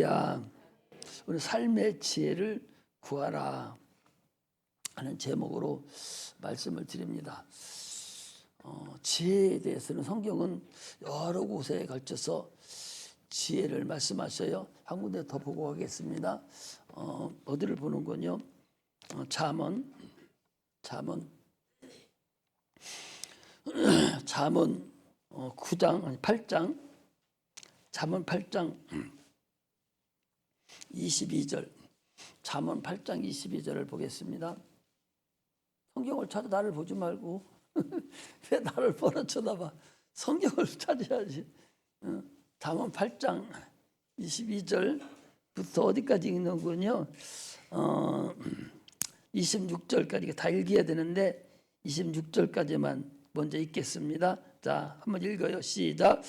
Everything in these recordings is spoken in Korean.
할렐루야. 우리 삶의 지혜를 구하라 하는 제목으로 말씀을 드립니다. 지혜에 대해서는 성경은 여러 곳에 걸쳐서 지혜를 말씀하셔요. 한 군데 더 보고 가겠습니다. 어디를 보는군요. 잠언 9장 아니 8장 잠언 8장 22절 잠언 8장 22절을 보겠습니다. 성경을 찾아 나를 보지 말고 왜 나를 보러 쳐다봐. 성경을 찾아야지. 잠언 8장 22절부터 어디까지 읽는군요. 26절까지 다 읽어야 되는데 26절까지만 먼저 읽겠습니다. 자, 한번 읽어요. 시작.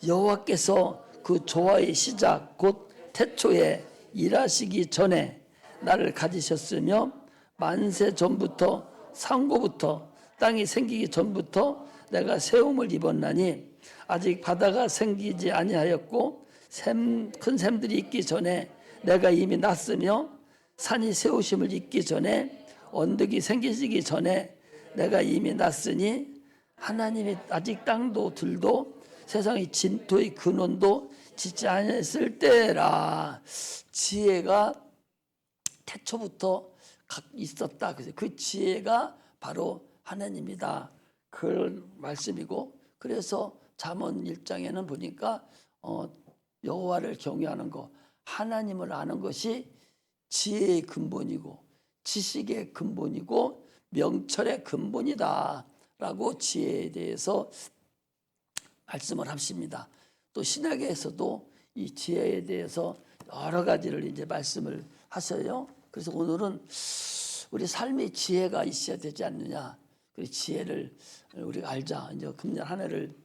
여호와께서 그 조화의 시작 곧 태초에 일하시기 전에 나를 가지셨으며 만세 전부터 상고부터 땅이 생기기 전부터 내가 세움을 입었나니 아직 바다가 생기지 아니하였고 큰 샘들이 있기 전에 내가 이미 났으며 산이 세우심을 입기 전에 언덕이 생기시기 전에 내가 이미 났으니 하나님이 아직 땅도 들도 세상의 진토의 근원도 짓지 아니했을 때라. 지혜가 태초부터 있었다. 그 지혜가 바로 하나님이다. 그런 말씀이고, 그래서 잠언 1장에는 보니까 여호와를 경외하는 것, 하나님을 아는 것이 지혜의 근본이고 지식의 근본이고 명철의 근본이다 라고 지혜에 대해서 말씀을 하십니다. 또 신약에서도 이 지혜에 대해서 여러 가지를 이제 말씀을 하셔요. 그래서 오늘은 우리 삶의 지혜가 있어야 되지 않느냐. 그 지혜를 우리가 알자. 이제 금년 한 해를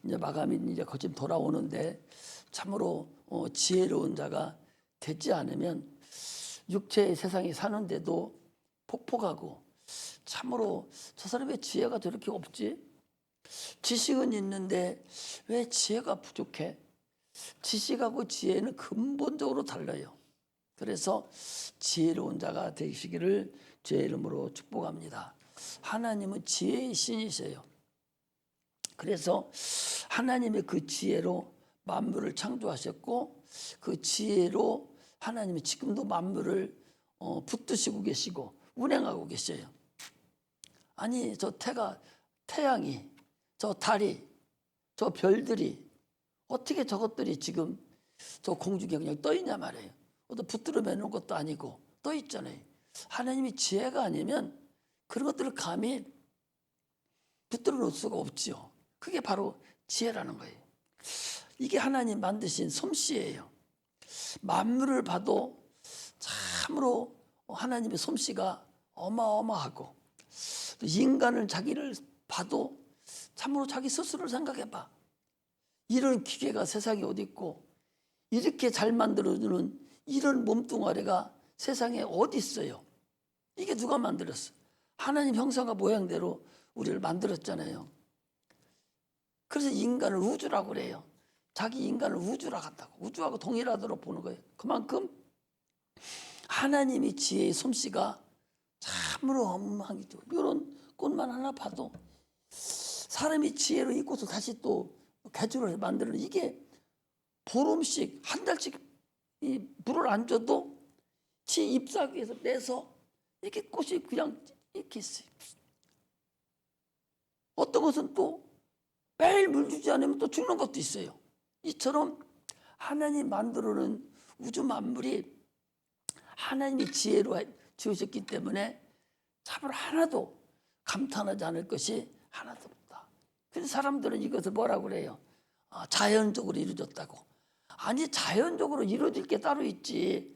이제 마감이 이제 거진 돌아오는데 참으로 지혜로운 자가 되지 않으면 육체의 세상이 사는데도 폭폭하고 참으로 저 사람의 지혜가 저렇게 없지? 지식은 있는데 왜 지혜가 부족해? 지식하고 지혜는 근본적으로 달라요. 그래서 지혜로운 자가 되시기를 주의 이름으로 축복합니다. 하나님은 지혜의 신이세요. 그래서 하나님의 그 지혜로 만물을 창조하셨고 그 지혜로 하나님이 지금도 만물을 붙드시고 계시고 운행하고 계셔요. 아니 저 태양이 저 달이 저 별들이 어떻게 저것들이 지금 저 공중에 그냥 떠 있냐 말이에요. 어디 붙들어 매는 것도 아니고 떠 있잖아요. 하나님이 지혜가 아니면 그런 것들을 감히 붙들어 놓을 수가 없지요. 그게 바로 지혜라는 거예요. 이게 하나님 만드신 솜씨예요. 만물을 봐도 참으로 하나님의 솜씨가 어마어마하고 인간을 자기를 봐도 참으로 자기 스스로를 생각해봐. 이런 기계가 세상에 어디 있고 이렇게 잘 만들어주는 이런 몸뚱아리가 세상에 어디 있어요. 이게 누가 만들었어? 하나님 형상과 모양대로 우리를 만들었잖아요. 그래서 인간을 우주라고 그래요. 자기 인간을 우주라고 한다고. 우주하고 동일하도록 보는 거예요. 그만큼 하나님의 지혜의 솜씨가 참으로 어마어마하죠. 이런 꽃만 하나 봐도 사람이 지혜로 이 꽃을 다시 또 개조를 만드는 이게 보름씩 한 달씩 이 물을 안 줘도 지 잎사귀에서 내서 이렇게 꽃이 그냥 이렇게 있어요. 어떤 것은 또 매일 물 주지 않으면 또 죽는 것도 있어요. 이처럼 하나님 만들어놓은 우주 만물이 하나님이 지혜로 지으셨기 때문에 참으로 하나도 감탄하지 않을 것이 하나도 없다. 그래서 사람들은 이것을 뭐라고 그래요? 자연적으로 이루어졌다고. 아니 자연적으로 이루어질 게 따로 있지.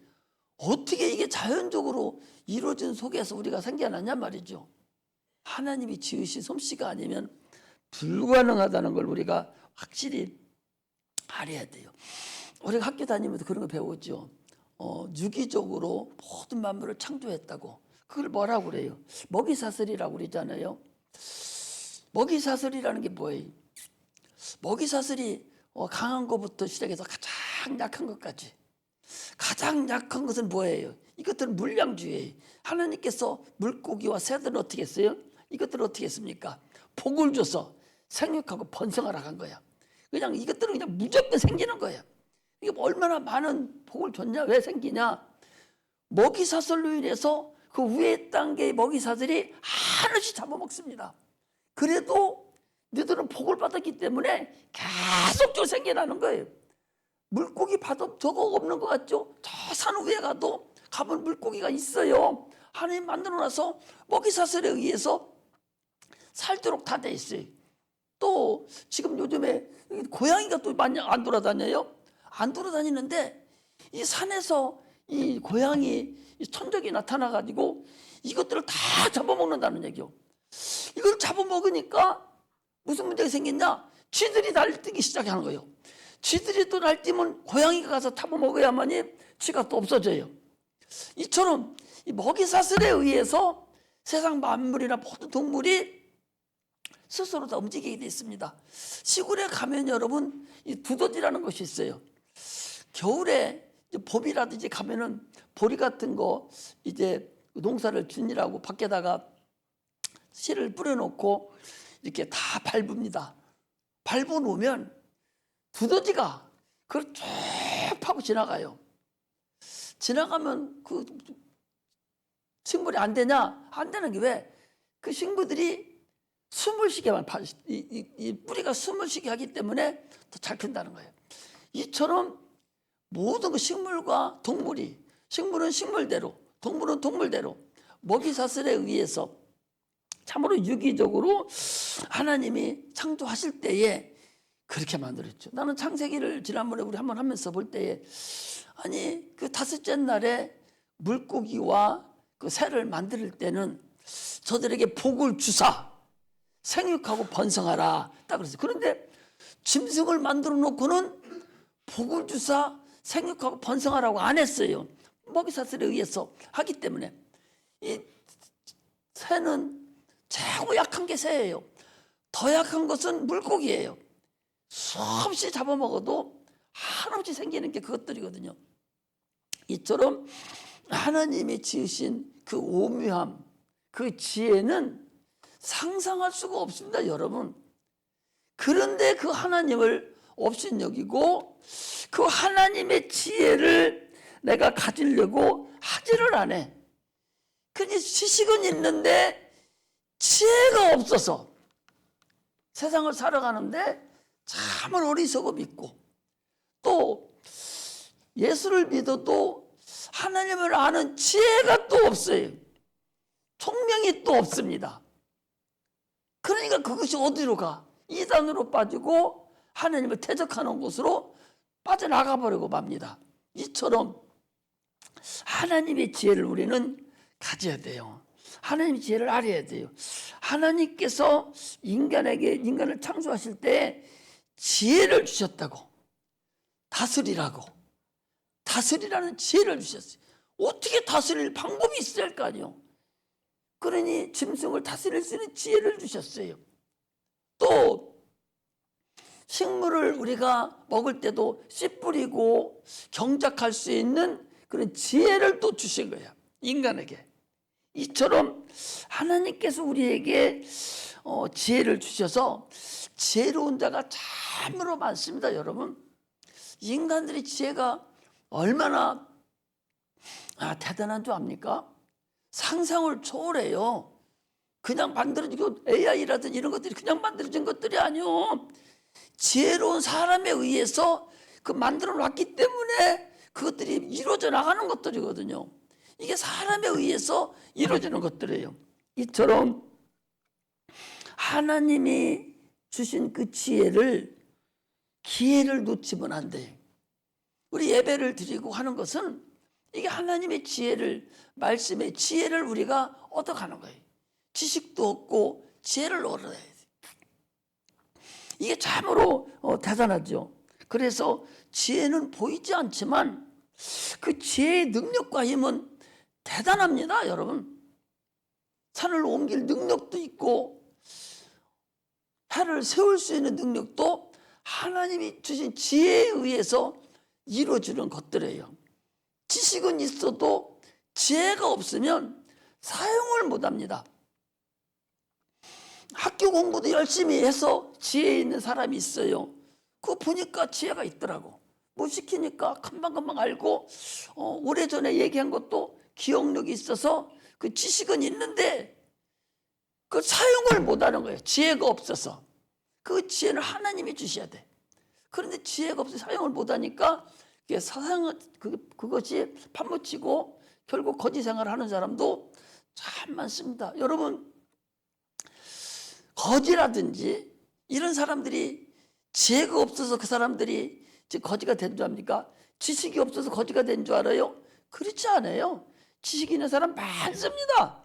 어떻게 이게 자연적으로 이루어진 속에서 우리가 생겨나냐 말이죠. 하나님이 지으신 솜씨가 아니면 불가능하다는 걸 우리가 확실히 알아야 돼요. 우리가 학교 다니면서 그런 거 배우죠. 유기적으로 모든 만물을 창조했다고. 그걸 뭐라고 그래요? 먹이사슬이라고 그러잖아요. 먹이사슬이라는 게 뭐예요? 먹이사슬이 강한 것부터 시작해서 가장 가장 약한 것까지. 가장 약한 것은 뭐예요? 이것들은 물량주의예요. 하나님께서 물고기와 새들은 어떻게 했어요? 이것들을 어떻게 했습니까? 복을 줘서 생육하고 번성하라고 한 거야. 그냥 이것들은 그냥 무조건 생기는 거예요. 이게 얼마나 많은 복을 줬냐? 왜 생기냐? 먹이사슬로 인해서 그 위에 단계의 먹이사슬이 하나씩 잡아먹습니다. 그래도 너희들은 복을 받았기 때문에 계속적으로 생겨나는 거예요. 물고기 봐도 저거 없는 것 같죠? 저 산 위에 가면 물고기가 있어요. 하나님 만들어놔서 먹이사슬에 의해서 살도록 다 돼 있어요. 또 지금 요즘에 고양이가 또 많이 안 돌아다녀요. 안 돌아다니는데 이 산에서 이 고양이 천적이 나타나가지고 이것들을 다 잡아먹는다는 얘기요. 이걸 잡아먹으니까 무슨 문제가 생겼냐? 쥐들이 날뛰기 시작하는 거예요. 쥐들이 또 날뛰면 고양이가 가서 잡아먹어야만이 쥐가 또 없어져요. 이처럼 이 먹이사슬에 의해서 세상 만물이나 모든 동물이 스스로 다 움직이게 돼 있습니다. 시골에 가면 여러분 이 두더지라는 것이 있어요. 겨울에 봄이라든지 가면은 보리 같은 거 이제 농사를 짓느라고 밖에다가 씨를 뿌려놓고 이렇게 다 밟습니다. 밟아놓으면 두더지가 그걸 쭉 파고 지나가요. 지나가면 그 식물이 안 되냐? 안 되는 게 왜? 그 식물들이 숨을 쉬게만 이 뿌리가 숨을 쉬게 하기 때문에 더 잘 큰다는 거예요. 이처럼 모든 그 식물과 동물이, 식물은 식물대로, 동물은 동물대로 먹이사슬에 의해서 참으로 유기적으로 하나님이 창조하실 때에 그렇게 만들었죠. 나는 창세기를 지난번에 우리 한번 하면서 볼 때에 아니 그 다섯째 날에 물고기와 그 새를 만들 때는 저들에게 복을 주사 생육하고 번성하라 딱 그랬어요. 그런데 짐승을 만들어 놓고는 복을 주사 생육하고 번성하라고 안 했어요. 먹이사슬에 의해서 하기 때문에. 이 새는 최고 약한 게 새예요. 더 약한 것은 물고기예요. 수없이 잡아먹어도 한없이 생기는 게 그것들이거든요. 이처럼 하나님이 지으신 그 오묘함, 그 지혜는 상상할 수가 없습니다, 여러분. 그런데 그 하나님을 업신여기고 그 하나님의 지혜를 내가 가지려고 하지를 않아. 그냥 지식은 있는데 지혜가 없어서 세상을 살아가는데 참을 어리석음이 있고 또 예수를 믿어도 하나님을 아는 지혜가 또 없어요. 총명이 또 없습니다. 그러니까 그것이 어디로 가? 이단으로 빠지고 하나님을 대적하는 곳으로 빠져나가 버리고 맙니다. 이처럼 하나님의 지혜를 우리는 가져야 돼요. 하나님의 지혜를 알아야 돼요. 하나님께서 인간을 창조하실 때 지혜를 주셨다고. 다스리라는 지혜를 주셨어요. 어떻게 다스릴 방법이 있어야 할 거 아니에요. 그러니 짐승을 다스릴 수 있는 지혜를 주셨어요. 또 식물을 우리가 먹을 때도 씨 뿌리고 경작할 수 있는 그런 지혜를 또 주신 거예요. 인간에게. 이처럼 하나님께서 우리에게 지혜를 주셔서 지혜로운 자가 참으로 많습니다, 여러분. 인간들의 지혜가 얼마나 대단한 줄 압니까? 상상을 초월해요. 그냥 만들어지고 AI라든지 이런 것들이 그냥 만들어진 것들이 아니요. 지혜로운 사람에 의해서 그 만들어 놨기 때문에 그것들이 이루어져 나가는 것들이거든요. 이게 사람에 의해서 이루어지는 것들이에요. 이처럼 하나님이 주신 그 지혜를 기회를 놓치면 안 돼요. 우리 예배를 드리고 하는 것은 이게 하나님의 지혜를, 말씀의 지혜를 우리가 얻어가는 거예요. 지식도 얻고 지혜를 얻어야 돼요. 이게 참으로 대단하죠. 그래서 지혜는 보이지 않지만 그 지혜의 능력과 힘은 대단합니다, 여러분. 산을 옮길 능력도 있고 해를 세울 수 있는 능력도 하나님이 주신 지혜에 의해서 이루어지는 것들이에요. 지식은 있어도 지혜가 없으면 사용을 못합니다. 학교 공부도 열심히 해서 지혜 있는 사람이 있어요. 그거 보니까 지혜가 있더라고. 뭐 시키니까 금방금방 알고 오래전에 얘기한 것도 기억력이 있어서 그 지식은 있는데 그 사용을 못하는 거예요. 지혜가 없어서. 그 지혜는 하나님이 주셔야 돼. 그런데 지혜가 없어서 사용을 못하니까 그것이 파묻히고 결국 거지 생활을 하는 사람도 참 많습니다. 여러분, 거지라든지 이런 사람들이 지혜가 없어서 그 사람들이 거지가 된 줄 압니까? 지식이 없어서 거지가 된 줄 알아요? 그렇지 않아요. 지식 있는 사람 많습니다.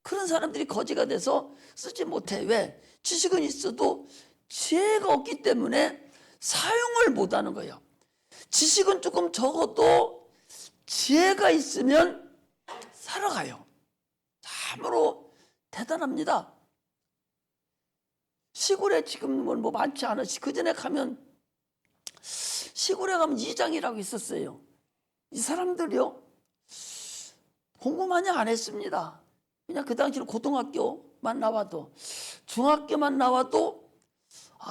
그런 사람들이 거지가 돼서 쓰지 못해. 왜? 지식은 있어도 지혜가 없기 때문에 사용을 못하는 거예요. 지식은 조금 적어도 지혜가 있으면 살아가요. 참으로 대단합니다. 시골에 지금은 뭐 많지 않아. 그전에 가면 시골에 가면 이장이라고 있었어요. 이 사람들이요 공부 많이 안 했습니다. 그냥 그 당시로 고등학교만 나와도 중학교만 나와도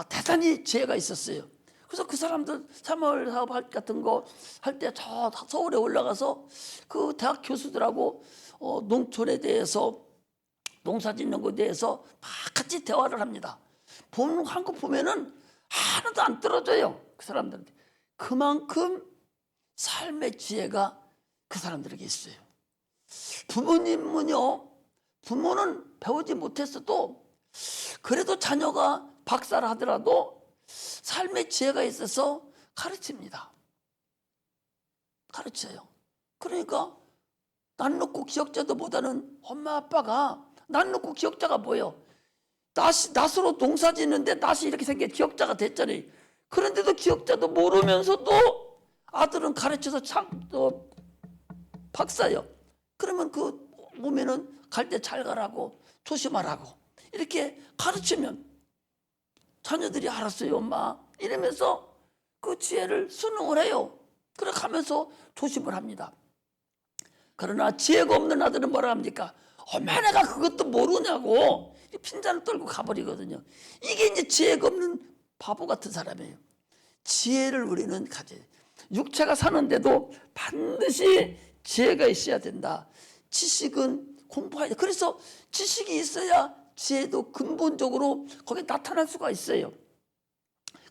대단히 지혜가 있었어요. 그래서 그 사람들 사마을 사업 같은 거 할 때 저 서울에 올라가서 그 대학 교수들하고 농촌에 대해서 농사 짓는 것에 대해서 다 같이 대화를 합니다. 한 거 보면은 하나도 안 떨어져요. 그 사람들한테. 그만큼 삶의 지혜가 그 사람들에게 있어요. 부모님은요, 부모는 배우지 못했어도 그래도 자녀가 박사를 하더라도 삶의 지혜가 있어서 가르칩니다. 가르쳐요. 그러니까 난 놓고 기억자도 못하는 엄마 아빠가 난 놓고 기억자가 뭐예요? 낫으로 농사 짓는데 낫이 이렇게 생겨 기억자가 됐잖아요. 그런데도 기억자도 모르면서도 아들은 가르쳐서 박사요. 그러면 그 오면은 갈 때 잘 가라고 조심하라고 이렇게 가르치면 자녀들이 알았어요, 엄마. 이러면서 그 지혜를 순응을 해요. 그렇게 하면서 조심을 합니다. 그러나 지혜가 없는 아들은 뭐라 합니까? 엄마 내가 그것도 모르냐고 핀잔을 떨고 가버리거든요. 이게 이제 지혜가 없는 바보 같은 사람이에요. 지혜를 우리는 가져야 돼요. 육체가 사는데도 반드시 지혜가 있어야 된다. 지식은 공부해야 돼. 그래서 지식이 있어야 지혜도 근본적으로 거기에 나타날 수가 있어요.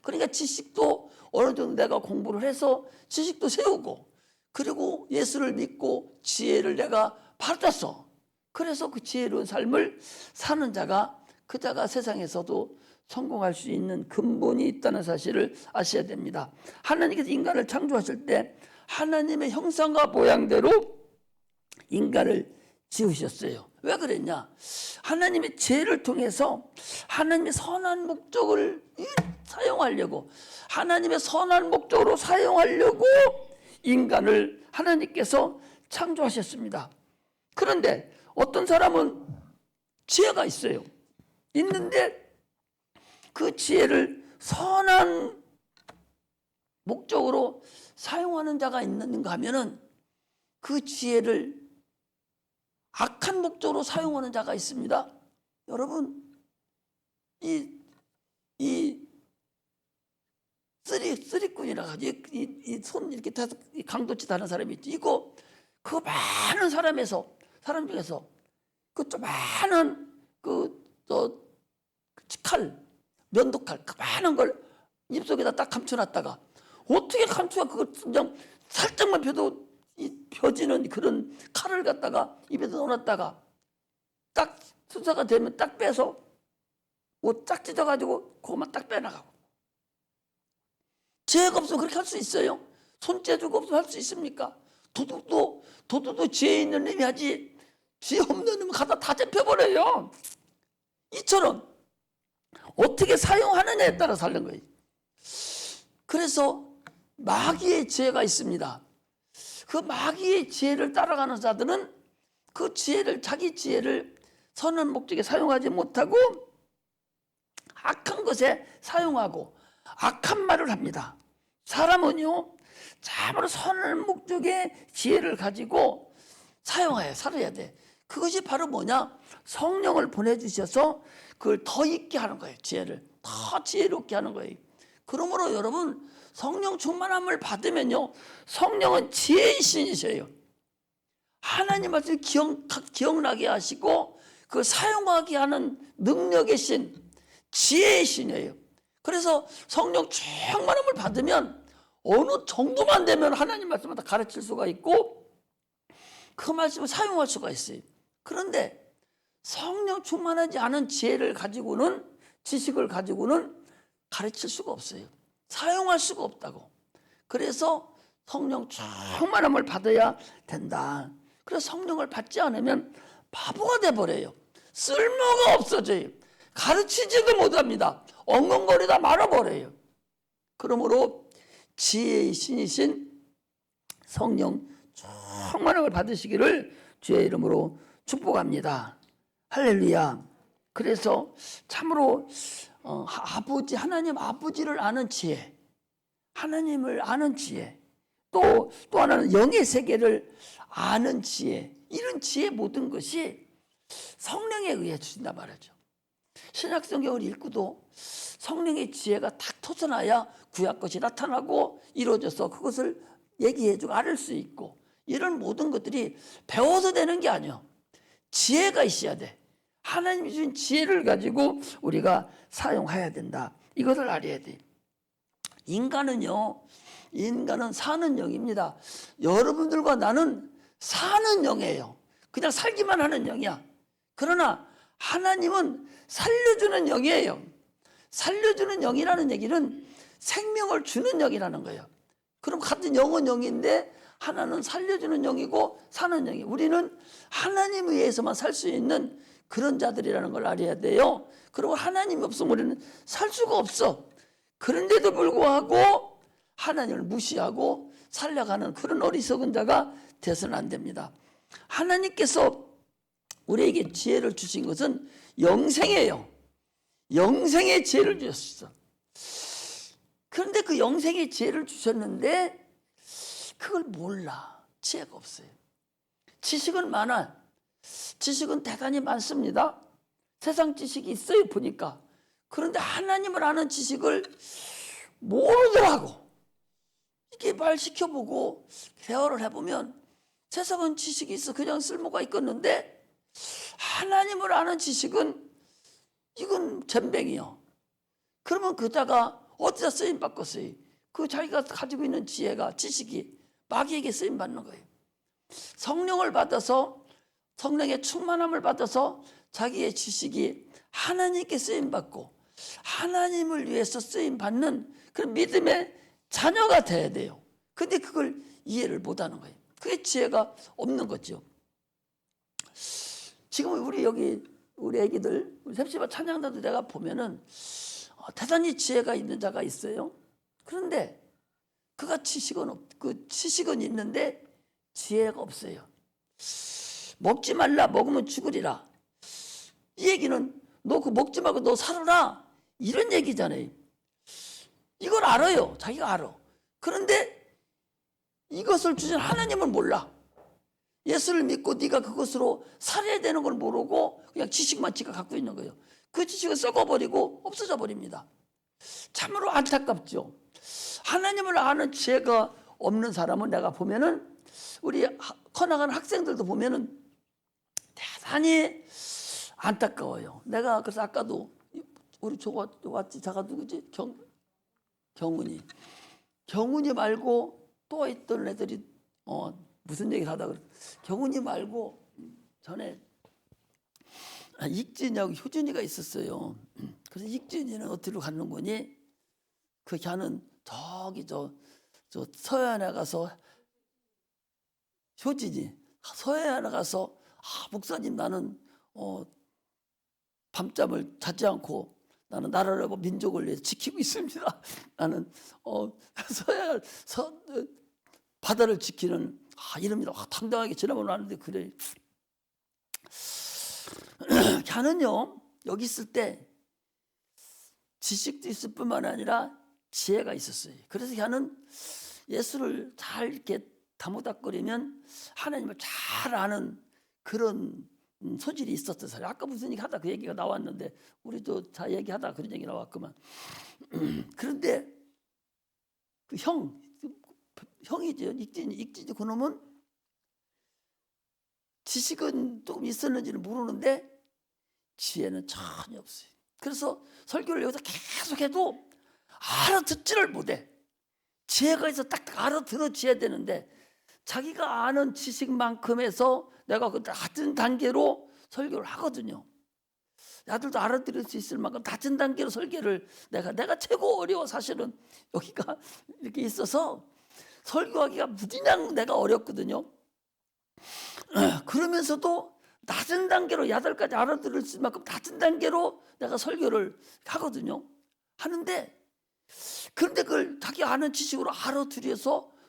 그러니까 지식도 어느 정도 내가 공부를 해서 지식도 세우고 그리고 예수를 믿고 지혜를 내가 받았어. 그래서 그 지혜로운 삶을 사는 자가 그 자가 세상에서도 성공할 수 있는 근본이 있다는 사실을 아셔야 됩니다. 하나님께서 인간을 창조하실 때 하나님의 형상과 모양대로 인간을 지으셨어요. 왜 그랬냐? 하나님의 지혜를 통해서 하나님의 선한 목적을 사용하려고 하나님의 선한 목적으로 사용하려고 인간을 하나님께서 창조하셨습니다. 그런데 어떤 사람은 지혜가 있어요. 있는데 그 지혜를 선한 목적으로 사용하는 자가 있는가 하면은 그 지혜를 악한 목적으로 사용하는 자가 있습니다. 여러분, 쓰리꾼이라 하죠. 이 손 이렇게 강도짓 하는 사람이 있지. 이거 그 많은 사람 중에서 그 조그마한 칼, 면도칼, 그 많은 걸 입속에다 딱 감춰놨다가 어떻게 감춰가 그걸 그냥 살짝만 펴지는 그런 칼을 갖다가 입에다 넣어놨다가 딱 순서가 되면 딱 빼서 옷 딱 찢어가지고 그것만 딱 빼나가고. 지혜가 없으면 그렇게 할 수 있어요? 손재주가 없으면 할 수 있습니까? 도둑도 지혜 있는 놈이 하지 지혜 없는 놈은 갖다 다 잡혀버려요. 이처럼 어떻게 사용하느냐에 따라 다른 거예요. 그래서 마귀의 지혜가 있습니다. 그 마귀의 지혜를 따라가는 자들은 그 지혜를 자기 지혜를 선한 목적에 사용하지 못하고 악한 것에 사용하고 악한 말을 합니다. 사람은요 참으로 선한 목적의 지혜를 가지고 사용하여 살아야 돼. 그것이 바로 뭐냐? 성령을 보내주셔서 그걸 더 있게 하는 거예요. 지혜를 더 지혜롭게 하는 거예요. 그러므로 여러분, 성령 충만함을 받으면요, 성령은 지혜의 신이셔요. 하나님 말씀을 기억나게 하시고 그 사용하게 하는 능력의 신, 지혜의 신이에요. 그래서 성령 충만함을 받으면 어느 정도만 되면 하나님 말씀을 다 가르칠 수가 있고 그 말씀을 사용할 수가 있어요. 그런데 성령 충만하지 않은 지혜를 가지고는, 지식을 가지고는 가르칠 수가 없어요. 사용할 수가 없다고. 그래서 성령 충만함을 받아야 된다. 그래서 성령을 받지 않으면 바보가 돼버려요. 쓸모가 없어져요. 가르치지도 못합니다. 엉엉거리다 말아버려요. 그러므로 지혜의 신이신 성령 충만함을 받으시기를 주의 이름으로 축복합니다. 할렐루야. 그래서 참으로 아버지, 하나님 아버지를 아는 지혜, 하나님을 아는 지혜, 또 하나는 영의 세계를 아는 지혜, 이런 지혜 모든 것이 성령에 의해 주신단 말이죠. 신약 성경을 읽고도 성령의 지혜가 탁 터져나야 구약 것이 나타나고 이루어져서 그것을 얘기해주고 알을 수 있고, 이런 모든 것들이 배워서 되는 게 아니에요. 지혜가 있어야 돼. 하나님이 주신 지혜를 가지고 우리가 사용해야 된다. 이것을 알아야 돼. 인간은 사는 영입니다. 여러분들과 나는 사는 영이에요. 그냥 살기만 하는 영이야. 그러나 하나님은 살려주는 영이에요. 살려주는 영이라는 얘기는 생명을 주는 영이라는 거예요. 그럼 같은 영은 영인데 하나는 살려주는 영이고 사는 영이에요. 우리는 하나님에 의해서만 살 수 있는 그런 자들이라는 걸 알아야 돼요. 그리고 하나님이 없으면 우리는 살 수가 없어. 그런데도 불구하고 하나님을 무시하고 살려가는 그런 어리석은 자가 되서는 안 됩니다. 하나님께서 우리에게 지혜를 주신 것은 영생이에요. 영생의 지혜를 주셨어. 그런데 그 영생의 지혜를 주셨는데 그걸 몰라. 지혜가 없어요. 지식은 많아. 지식은 대단히 많습니다. 세상 지식이 있어요, 보니까. 그런데 하나님을 아는 지식을 모르더라고. 이게 말 시켜보고 대화를 해보면 세상은 지식이 있어. 그냥 쓸모가 있겠는데 하나님을 아는 지식은 이건 젬병이요. 그러면 그자가 어디다 쓰임 받겠어요? 그 자기가 가지고 있는 지혜가, 지식이 마귀에게 쓰임 받는 거예요. 성령을 받아서, 성령의 충만함을 받아서 자기의 지식이 하나님께 쓰임 받고 하나님을 위해서 쓰임 받는 그런 믿음의 자녀가 돼야 돼요. 근데 그걸 이해를 못하는 거예요. 그게 지혜가 없는 거죠. 지금 우리 애기들, 우리 셉시바 찬양단도 내가 보면은 대단히 지혜가 있는 자가 있어요. 그런데 그가 지식은 있는데 지혜가 없어요. 먹지 말라, 먹으면 죽으리라. 이 얘기는 너 그거 먹지 말고 너 살아라, 이런 얘기잖아요. 이걸 알아요. 자기가 알아. 그런데 이것을 주신 하나님을 몰라. 예수를 믿고 네가 그것으로 살아야 되는 걸 모르고 그냥 지식만 지가 갖고 있는 거예요. 그 지식을 썩어버리고 없어져 버립니다. 참으로 안타깝죠. 하나님을 아는 지혜가 없는 사람은 내가 보면은 우리 커나가는 학생들도 보면은 대단히 안타까워요. 내가 그래서 아까도 우리 저거 왔지, 자가 누구지? 경훈이 말고 또 있던 애들이 무슨 얘기를 하다 그래. 경훈이 말고 전에 익진이하고 효준이가 있었어요. 그래서 익진이는 어디로 가는 거니? 그 걔는 저기 저 서해안에 가서, 효진이 서해안에 가서 목사님 나는 밤잠을 자지 않고 나는 나라를 하고 민족을 위해서 지키고 있습니다. 나는 바다를 지키는 이럽니다. 당당하게 지나가고 하는데 그래. 걔는요 여기 있을 때 지식도 있을 뿐만 아니라 지혜가 있었어요. 그래서 걔는 예수를 잘 이렇게 다무닥거리면 하나님을 잘 아는 그런 소질이 있었던 사람. 아까 무슨 얘기 하다 그 얘기가 나왔는데 우리도 다 얘기하다 그런 얘기 나왔구만. 그런데 그 형이죠. 익진이 그놈은 지식은 조금 있었는지는 모르는데 지혜는 전혀 없어요. 그래서 설교를 여기서 계속해도 알아듣지를 못해. 지혜가 있어 딱딱 알아들어줘야 되는데 자기가 아는 지식만큼에서 내가 그 낮은 단계로 설교를 하거든요. 야들도 알아들을 수 있을 만큼 낮은 단계로 설교를 내가 최고 어려워. 사실은 여기가 이렇게 있어서 설교하기가 무진장 내가 어렵거든요. 그러면서도 낮은 단계로 야들까지 알아들을 수 있을 만큼 낮은 단계로 내가 설교를 하거든요. 하는데 그런데 그걸 자기 아는 지식으로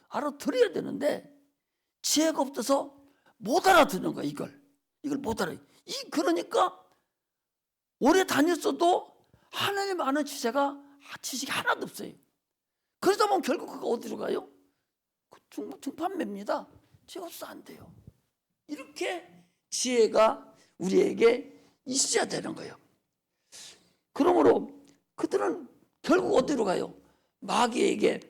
알아들여야 되는데 지혜가 없어서 못 알아듣는 거야. 이걸 못 알아. 그러니까 오래 다녔어도 하나님 아는 지식이 하나도 없어요. 그러다 보면 결국 그가 어디로 가요? 중판매입니다. 지혜가 없어 안 돼요. 이렇게 지혜가 우리에게 있어야 되는 거예요. 그러므로 그들은 결국 어디로 가요? 마귀의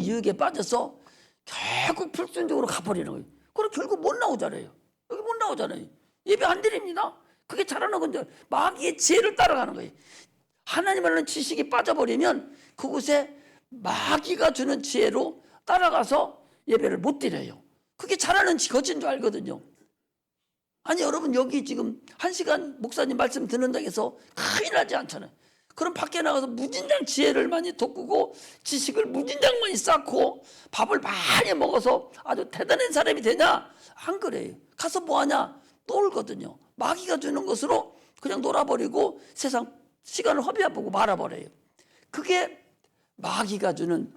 유혹에 빠져서 결국 불순종으로 가버리는 거예요. 그럼 결국 못 나오잖아요. 여기 못 나오잖아요. 예배 안 드립니다. 그게 잘하는 건데 마귀의 지혜를 따라가는 거예요. 하나님 아는 지식이 빠져버리면 그곳에 마귀가 주는 지혜로 따라가서 예배를 못 드려요. 그게 잘하는 거친 줄 알거든요. 아니 여러분 여기 지금 1시간 목사님 말씀 듣는다고 해서 큰일 나지 않잖아요. 그럼 밖에 나가서 무진장 지혜를 많이 돋구고 지식을 무진장 많이 쌓고 밥을 많이 먹어서 아주 대단한 사람이 되냐? 안 그래요. 가서 뭐하냐? 놀거든요. 마귀가 주는 것으로 그냥 놀아버리고 세상 시간을 허비해보고 말아버려요. 그게 마귀가 주는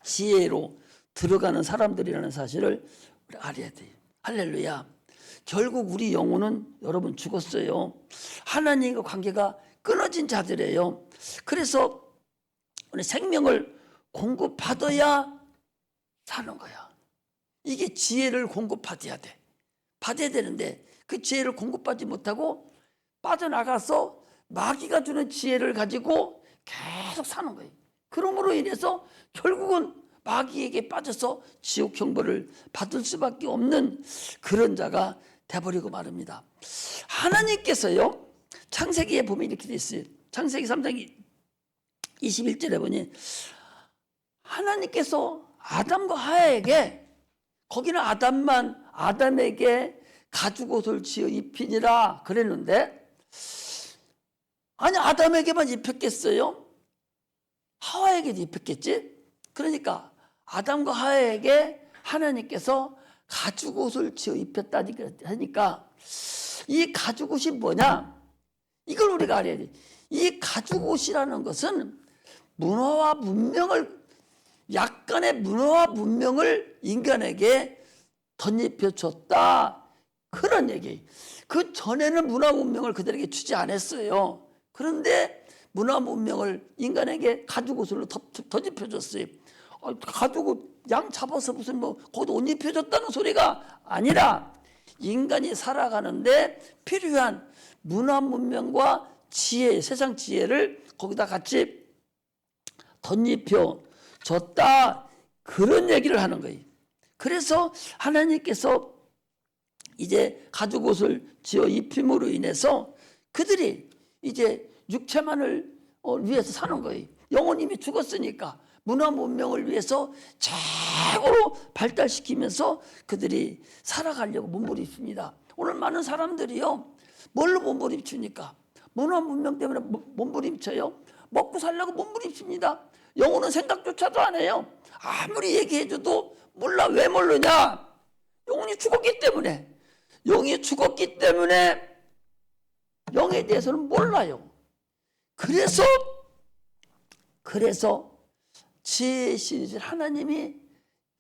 지혜로 들어가는 사람들이라는 사실을 우리 알아야 돼요. 할렐루야. 결국 우리 영혼은 여러분 죽었어요. 하나님과 관계가 끊어진 자들이에요. 그래서 우리 생명을 공급받아야 사는 거야. 이게 지혜를 공급받아야 돼. 받아야 되는데 그 지혜를 공급받지 못하고 빠져나가서 마귀가 주는 지혜를 가지고 계속 사는 거예요. 그러므로 인해서 결국은 마귀에게 빠져서 지옥 형벌을 받을 수밖에 없는 그런 자가 돼버리고 말입니다. 하나님께서요, 창세기에 보면 이렇게 돼 있어요. 창세기 3장 21절에 보니 하나님께서 아담과 하와에게, 거기는 아담에게 가죽옷을 지어 입히니라 그랬는데, 아니 아담에게만 입혔겠어요? 하와에게도 입혔겠지? 그러니까 아담과 하와에게 하나님께서 가죽옷을 지어 입혔다니까 하니까 이 가죽옷이 뭐냐? 이걸 우리가 알아야 돼. 이 가죽옷이라는 것은 약간의 문화와 문명을 인간에게 덧입혀 줬다. 그런 얘기. 그 전에는 문화 문명을 그들에게 주지 않았어요. 그런데 문화 문명을 인간에게 가죽옷으로 덧입혀 줬어요. 가죽옷 양 잡아서 무슨 거기다 옷 입혀줬다는 소리가 아니라 인간이 살아가는데 필요한 문화 문명과 지혜, 세상 지혜를 거기다 같이 덧입혀 줬다. 그런 얘기를 하는 거예요. 그래서 하나님께서 이제 가죽옷을 지어 입힘으로 인해서 그들이 이제 육체만을 위해서 사는 거예요. 영혼 이미 죽었으니까 문화 문명을 위해서 최고로 발달시키면서 그들이 살아가려고 몸부림칩니다. 오늘 많은 사람들이요, 뭘로 몸부림칩니까? 문화 문명 때문에 몸부림쳐요. 먹고 살려고 몸부림칩니다. 영혼은 생각조차도 안 해요. 아무리 얘기해줘도 몰라. 왜 모르냐? 영혼이 죽었기 때문에. 영이 죽었기 때문에 영에 대해서는 몰라요. 그래서 지혜의 신이신 하나님이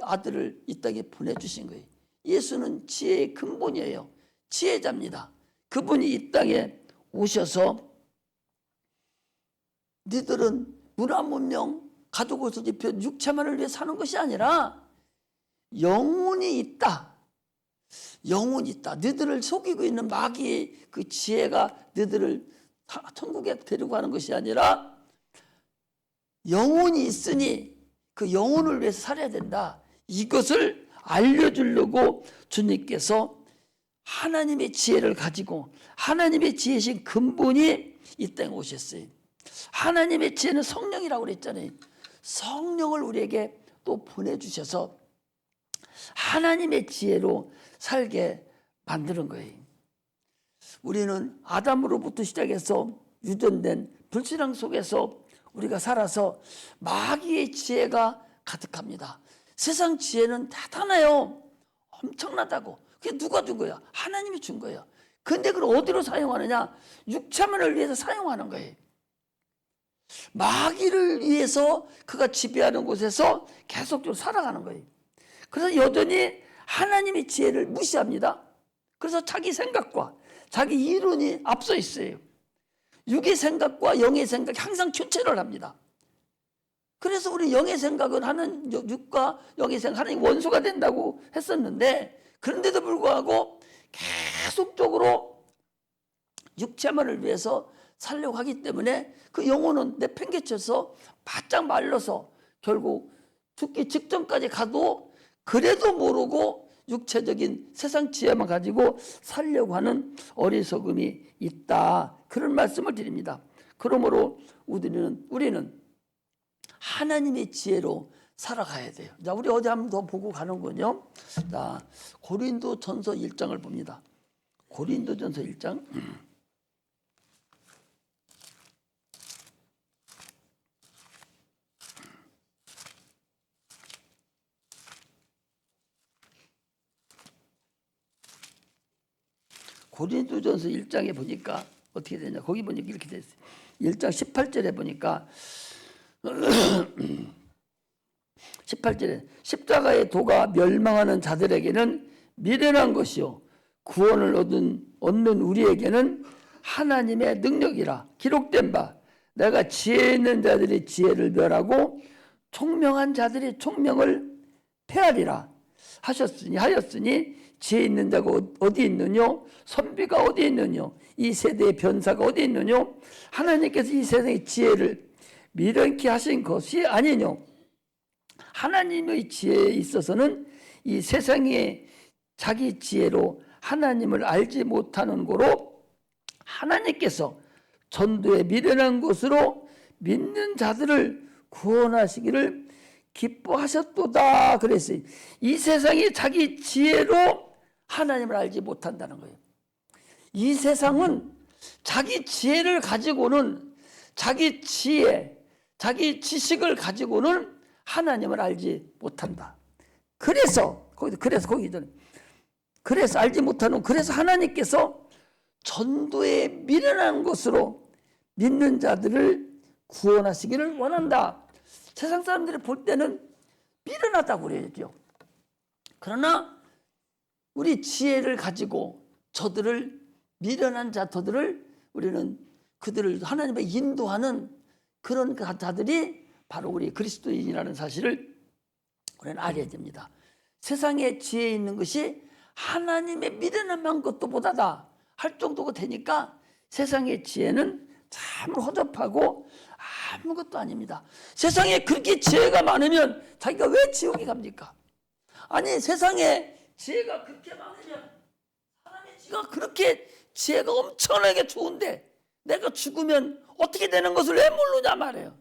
아들을 이 땅에 보내주신 거예요. 예수는 지혜의 근본이에요. 지혜자입니다. 그분이 이 땅에 오셔서 너희들은 문화 문명 가죽 옷을 입혀 육체만을 위해 사는 것이 아니라 영혼이 있다. 영혼이 있다. 너희들을 속이고 있는 마귀의 그 지혜가 너희들을 천국에 데리고 가는 것이 아니라 영혼이 있으니 그 영혼을 위해서 살아야 된다. 이것을 알려주려고 주님께서 하나님의 지혜를 가지고 하나님의 지혜신 근본이 이 땅에 오셨어요. 하나님의 지혜는 성령이라고 그랬잖아요. 성령을 우리에게 또 보내주셔서 하나님의 지혜로 살게 만드는 거예요. 우리는 아담으로부터 시작해서 유전된 불신앙 속에서 우리가 살아서 마귀의 지혜가 가득합니다. 세상 지혜는 대단해요. 엄청나다고. 그게 누가 준 거야? 하나님이 준 거예요. 근데 그걸 어디로 사용하느냐? 육체만을 위해서 사용하는 거예요. 마귀를 위해서 그가 지배하는 곳에서 계속적으로 살아가는 거예요. 그래서 여전히 하나님의 지혜를 무시합니다. 그래서 자기 생각과 자기 이론이 앞서 있어요. 육의 생각과 영의 생각이 항상 교체를 합니다. 그래서 우리 영의 생각은 하는 육과 영의 생각 하나님 원수가 된다고 했었는데 그런데도 불구하고 계속적으로 육체만을 위해서 살려고 하기 때문에 그 영혼은 내팽개쳐서 바짝 말라서 결국 죽기 직전까지 가도 그래도 모르고 육체적인 세상 지혜만 가지고 살려고 하는 어리석음이 있다. 그런 말씀을 드립니다. 그러므로 우리는 하나님의 지혜로 살아가야 돼요. 자, 우리 어디 한번 더 보고 가는군요. 자, 고린도전서 1장을 봅니다. 고린도전서 1장. 고린도전서 1장에 보니까 어떻게 되냐. 거기 보니까 이렇게 돼 있어요. 1장 18절에 보니까 18절에 십자가의 도가 멸망하는 자들에게는 미련한 것이요 구원을 얻는 우리에게는 하나님의 능력이라 기록된 바 내가 지혜 있는 자들이 지혜를 멸하고 총명한 자들이 총명을 폐하리라 하였으니 지혜 있는 자가 어디 있느냐? 선비가 어디 있느냐? 이 세대의 변사가 어디 있느냐? 하나님께서 이 세상의 지혜를 미련케 하신 것이 아니냐? 하나님의 지혜에 있어서는 이 세상의 자기 지혜로 하나님을 알지 못하는 거로 하나님께서 전도에 미련한 것으로 믿는 자들을 구원하시기를 기뻐하셨도다 그랬어요. 이 세상이 자기 지혜로 하나님을 알지 못한다는 거예요. 이 세상은 자기 지혜를 가지고는 자기 지혜, 자기 지식을 가지고는 하나님을 알지 못한다. 그래서 알지 못하는 그래서 하나님께서 전도에 미련한 것으로 믿는 자들을 구원하시기를 원한다. 세상 사람들이 볼 때는 미련하다고 그래야죠. 그러나 우리 지혜를 가지고 저들을 미련한 자들을 우리는 그들을 하나님의 인도하는 그런 자들이 바로 우리 그리스도인이라는 사실을 우리는 알아야 됩니다. 세상에 지혜 있는 것이 하나님의 미련한 것도 보다다 할 정도가 되니까 세상의 지혜는 참 허접하고 아무것도 아닙니다. 세상에 그렇게 지혜가 많으면 자기가 왜 지옥에 갑니까? 아니 세상에 지혜가 그렇게 많으면 사람의 지혜가 그렇게 지혜가 엄청나게 좋은데 내가 죽으면 어떻게 되는 것을 왜 모르냐 말이에요.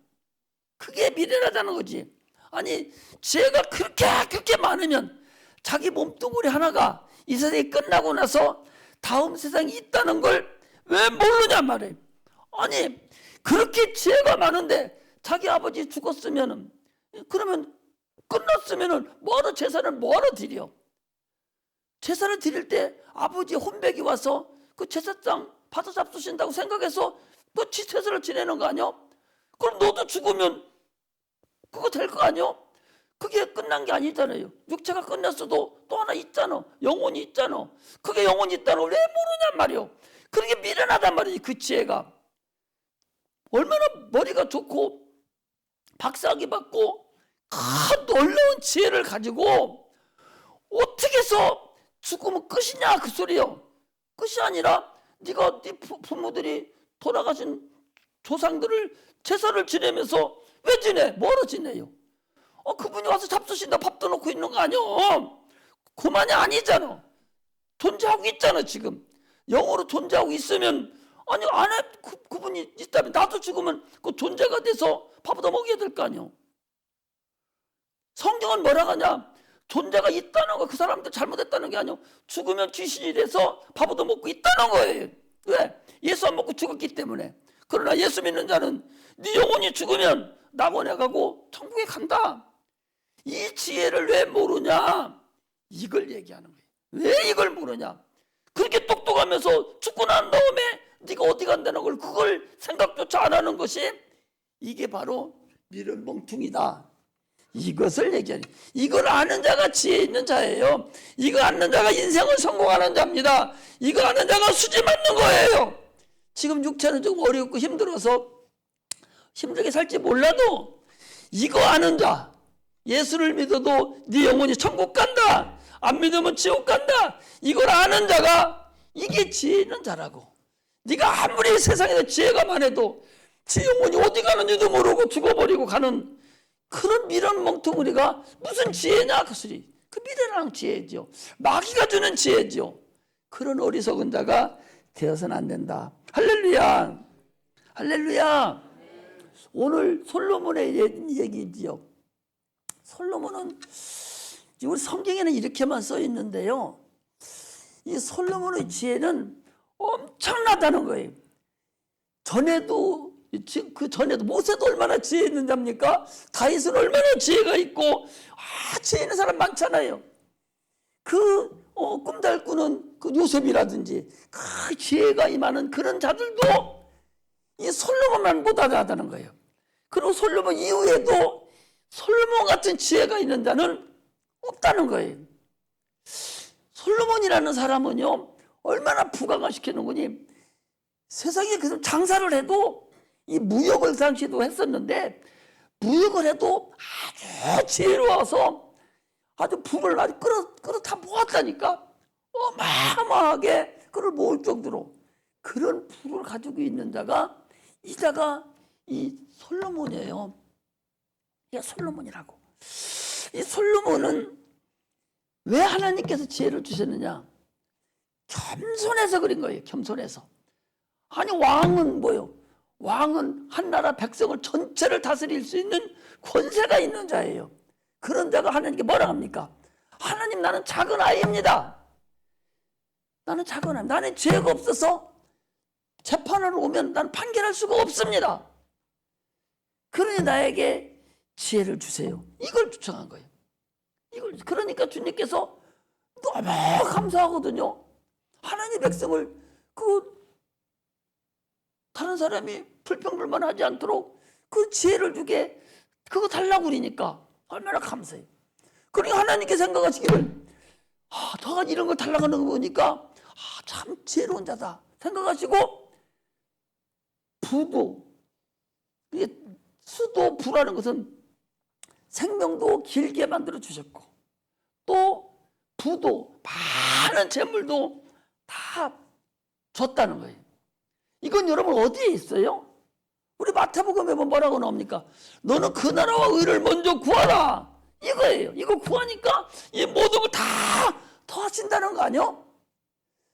그게 미련하다는 거지. 아니 지혜가 그렇게 많으면 자기 몸뚱아리 하나가 이 세상이 끝나고 나서 다음 세상이 있다는 걸 왜 모르냐 말이에요. 아니 그렇게 지혜가 많은데 자기 아버지 죽었으면은 그러면 끝났으면은 뭐하러 제사를 뭐하러 드려? 제사를 드릴 때 아버지 혼백이 와서 그 제사장 받아 잡수신다고 생각해서 너 제사를 지내는 거 아니야? 그럼 너도 죽으면 그거 될 거 아니야? 그게 끝난 게 아니잖아요. 육체가 끝났어도 또 하나 있잖아. 영혼이 있잖아. 그게 영혼이 있다는 걸 왜 모르냔 말이요. 그게 미련하단 말이지. 그 지혜가 얼마나 머리가 좋고 박사학위 받고 큰 놀라운 지혜를 가지고 어떻게 해서 죽으면 끝이냐 그 소리요. 끝이 아니라 네가 네 부모들이 돌아가신 조상들을 제사를 지내면서 왜 지내? 뭐로 지내요? 그분이 와서 잡수신다 밥도 놓고 있는 거 아니야. 그만이 아니잖아. 존재하고 있잖아. 지금 영으로 존재하고 있으면 아니 안에 그분이 있다면 나도 죽으면 그 존재가 돼서 밥도 먹여야 될 거 아니야. 성경은 뭐라 하냐? 존재가 있다는 거, 그 사람들 잘못했다는 게 아니야. 죽으면 귀신이 돼서 밥도 먹고 있다는 거예요. 왜? 예수 안 먹고 죽었기 때문에. 그러나 예수 믿는 자는 네 영혼이 죽으면 낙원에 가고 천국에 간다. 이 지혜를 왜 모르냐? 이걸 얘기하는 거예요. 왜 이걸 모르냐? 그렇게 똑똑하면서 죽고 난 다음에 네가 어디 간다는 걸 그걸 생각조차 안 하는 것이 이게 바로 미련 멍퉁이다. 이것을 얘기하니 이걸 아는 자가 지혜 있는 자예요. 이거 아는 자가 인생을 성공하는 자입니다. 이거 아는 자가 수지 맞는 거예요. 지금 육체는 좀 어렵고 힘들어서 힘들게 살지 몰라도 이거 아는 자, 예수를 믿어도 네 영혼이 천국 간다, 안 믿으면 지옥 간다, 이걸 아는 자가 이게 지혜 있는 자라고. 네가 아무리 세상에 지혜가 많아도 지 영혼이 어디 가는지도 모르고 죽어버리고 가는 그런 미련 멍텅이가 무슨 지혜냐 그 소리. 그 미련한 지혜죠. 마귀가 주는 지혜죠. 그런 어리석은 자가 되어서는 안 된다. 할렐루야. 할렐루야. 오늘 솔로몬의 얘기지요. 솔로몬은 우리 성경에는 이렇게만 써 있는데요. 이 솔로몬의 지혜는 엄청나다는 거예요. 그 전에도 모세도 얼마나 지혜 있는 자입니까? 다윗은 얼마나 지혜가 있고 지혜 있는 사람 많잖아요. 꿈잘 꾸는 그 요셉이라든지 그 지혜가 임하는 그런 자들도 이 솔로몬만 못하다는 거예요. 그리고 솔로몬 이후에도 솔로몬 같은 지혜가 있는 자는 없다는 거예요. 솔로몬이라는 사람은요 얼마나 부강을 시키는 거니, 세상에 그 장사를 해도 이 무역을 당시도 했었는데 무역을 해도 아주 지혜로워서 아주 부를 아주 끌어 다 모았다니까. 어마어마하게 그걸 모을 정도로 그런 부를 가지고 있는 자가 이 솔로몬이에요. 이게 솔로몬이라고. 이 솔로몬은 왜 하나님께서 지혜를 주셨느냐? 겸손해서 그린 거예요. 겸손해서. 아니 왕은 뭐요? 왕은 한 나라 백성을 전체를 다스릴 수 있는 권세가 있는 자예요. 그런 자가 하나님께 뭐라 합니까? 하나님, 나는 작은 아이입니다. 나는 작은 아이. 나는 죄가 없어서 재판하러 오면 난 판결할 수가 없습니다. 그러니 나에게 지혜를 주세요. 이걸 주청한 거예요. 그러니까 주님께서 너무 감사하거든요. 하나님 백성을 다른 사람이 불평불만하지 않도록 그 지혜를 주게 그거 달라고 그러니까 얼마나 감사해요. 그러니까 하나님께 생각하시기를 너가 이런 걸 달라고 하는 거 보니까 참 지혜로운 자다 생각하시고, 수도 부라는 것은 생명도 길게 만들어 주셨고 또 부도 많은 재물도 다 줬다는 거예요. 이건 여러분 어디에 있어요? 우리 마태복음에 뭐라고 나옵니까? 너는 그 나라와 의를 먼저 구하라. 이거예요. 이거 구하니까 이 모든 걸 다 더하신다는 거 아니요?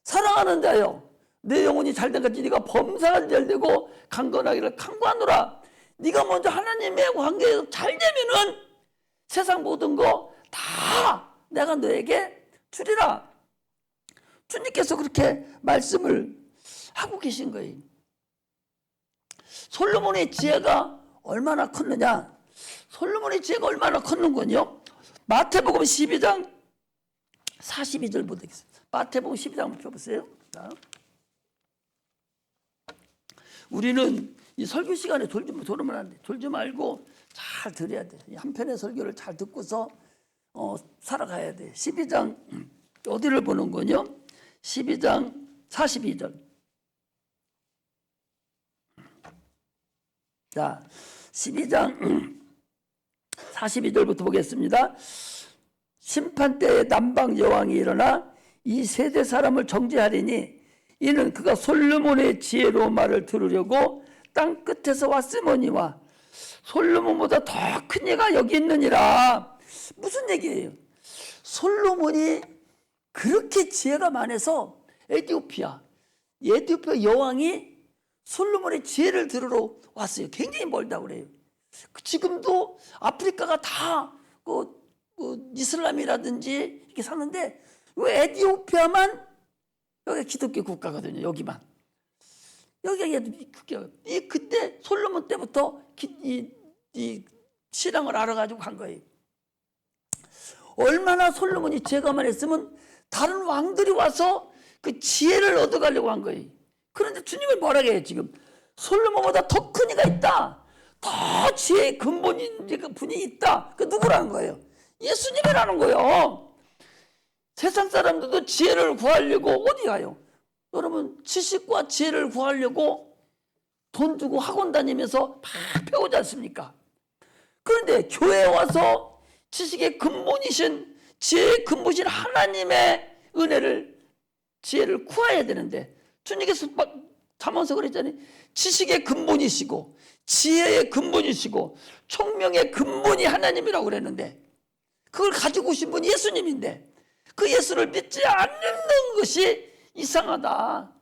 사랑하는 자여, 내 영혼이 잘된 같이 네가 범사가 잘되고 강건하기를 강구하노라. 네가 먼저 하나님의 관계에서 잘 되면은 세상 모든 거 다 내가 너에게 주리라. 주님께서 그렇게 말씀을 하고 계신 거예요. 솔로몬의 지혜가 얼마나 컸느냐? 솔로몬의 지혜가 얼마나 컸는군요. 마태복음 12장 42절 보겠습니다. 마태복음 12장 한번 펴보세요. 자. 우리는 이 설교 시간에 졸면 안 돼. 졸지 말고 잘 들어야 돼. 한 편의 설교를 잘 듣고서 살아가야 돼. 12장 어디를 보는 거냐? 12장 42절. 자, 12장 42절부터 보겠습니다. 심판 때에 남방 여왕이 일어나 이 세대 사람을 정죄하리니 이는 그가 솔로몬의 지혜로운 말을 들으려고 땅 끝에서 왔으머니와 솔로몬보다 더 큰 이가 여기 있느니라. 무슨 얘기예요? 솔로몬이 그렇게 지혜가 많아서 에티오피아 여왕이 솔로몬의 지혜를 들으러 왔어요. 굉장히 멀다고 그래요. 지금도 아프리카가 다 이슬람이라든지 이렇게 사는데 왜 에티오피아만 여기가 기독교 국가거든요. 여기만. 여기가 그때 솔로몬 때부터 이 신앙을 알아가지고 간 거예요. 얼마나 솔로몬이 지혜가 많았으면 다른 왕들이 와서 그 지혜를 얻어가려고 한 거예요. 그런데 주님은 뭐라고 해요? 지금 솔로몬보다 더 큰 이가 있다. 더 지혜의 근본인 분이 있다. 그 누구라는 거예요? 예수님이라는 거예요. 세상 사람들도 지혜를 구하려고 어디 가요? 여러분 지식과 지혜를 구하려고 돈 주고 학원 다니면서 막 배우지 않습니까? 그런데 교회에 와서 지식의 근본이신 지혜의 근본이신 하나님의 지혜를 구해야 되는데 주님께서 잠언서 그랬잖아요. 지식의 근본이시고 지혜의 근본이시고 총명의 근본이 하나님이라고 그랬는데 그걸 가지고 오신 분이 예수님인데 그 예수를 믿지 않는 것이 이상하다.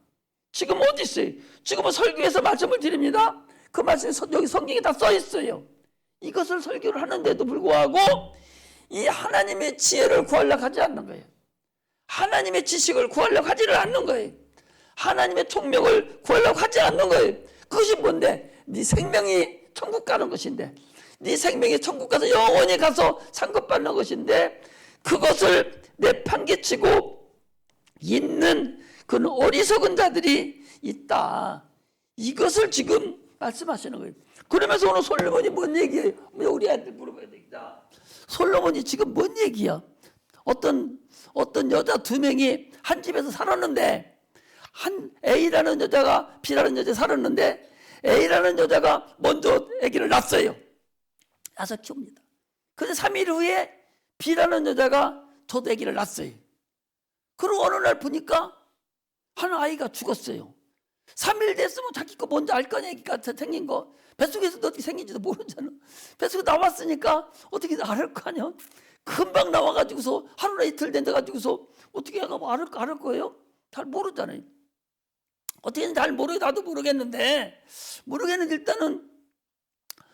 지금 어디 있어요? 지금은 설교에서 말씀을 드립니다. 그 말씀이 여기 성경에 다 써 있어요. 이것을 설교를 하는데도 불구하고 이 하나님의 지혜를 구하려고 하지 않는 거예요. 하나님의 지식을 구하려고 하지를 않는 거예요. 하나님의 총명을 구하려고 하지 않는 거예요. 그것이 뭔데? 네 생명이 천국 가는 것인데, 네 생명이 천국 가서 영원히 가서 상급받는 것인데, 그것을 내팽개치고 있는 그런 어리석은 자들이 있다. 이것을 지금 말씀하시는 거예요. 그러면서 오늘 솔로몬이 뭔 얘기예요? 우리 애들 물어봐야 되겠다. 솔로몬이 지금 뭔 얘기야? 어떤 여자 두 명이 한 집에서 살았는데, 한 A라는 여자가 B라는 여자 살았는데 A라는 여자가 먼저 아기를 낳았어요. 낳아서 키웁니다. 그런데 3일 후에 B라는 여자가 저도 아기를 낳았어요. 그리고 어느 날 보니까 한 아이가 죽었어요. 3일 됐으면 자기 거 먼저 알 거 아니야. 아기가 생긴 거. 뱃속에서 어떻게 생긴지도 모르잖아. 뱃속에 나왔으니까 어떻게 알 거 아니야. 금방 나와가지고서 하루나 이틀 된다가지고서 어떻게 알 거예요? 잘 모르잖아요. 어떻게 잘 나도 모르겠는데 일단은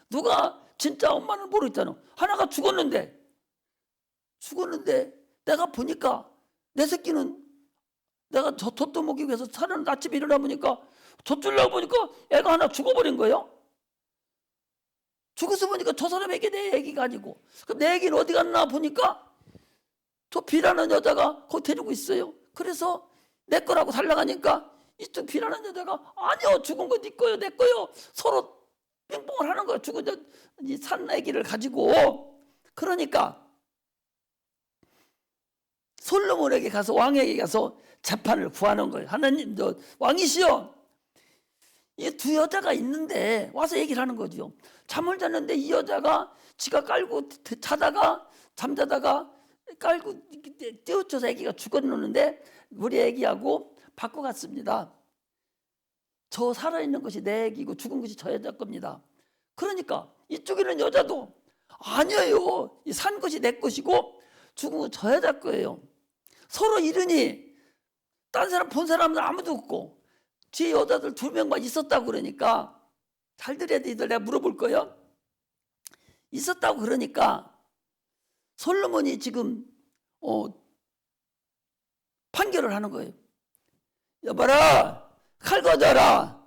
누가 진짜 엄마는 모르겠잖아. 하나가 죽었는데 내가 보니까 내 새끼는 내가 젖도 먹이기 위해서 사는 아침에 일어나 보니까 젖 주려고 보니까 애가 하나 죽어버린 거예요. 죽어서 보니까 저 사람에게 내 애기가 아니고 그럼 내 애기는 어디 갔나 보니까 저 B라는 여자가 거기 데리고 있어요. 그래서 내 거라고 달라가니까 이쪽 B라는 여자가 아니요 죽은 거 네 거요 내 거요 서로 빙봉을 하는 거예요. 죽은 이 산 애기를 가지고. 그러니까 솔로몬에게 가서 왕에게 가서 재판을 구하는 거예요. 하나님 왕이시여 이 두 여자가 있는데 와서 얘기를 하는 거죠. 잠을 잤는데 이 여자가 지가 깔고 잠자다가 깔고 띄우쳐서 애기가 죽었는데 우리 애기하고 바꿔갔습니다. 저 살아있는 것이 내 애기고 죽은 것이 저 여자 겁니다. 그러니까 이쪽에는 여자도 아니에요. 이 산 것이 내 것이고 죽은 건 저 여자 거예요. 서로 이르니 딴 사람 본 사람은 아무도 없고 뒤에 여자들 2명만 있었다고 그러니까 잘 들어야 돼. 이들 내가 물어볼 거예요. 있었다고 그러니까 솔로몬이 지금 판결을 하는 거예요. 여봐라 칼 가져라.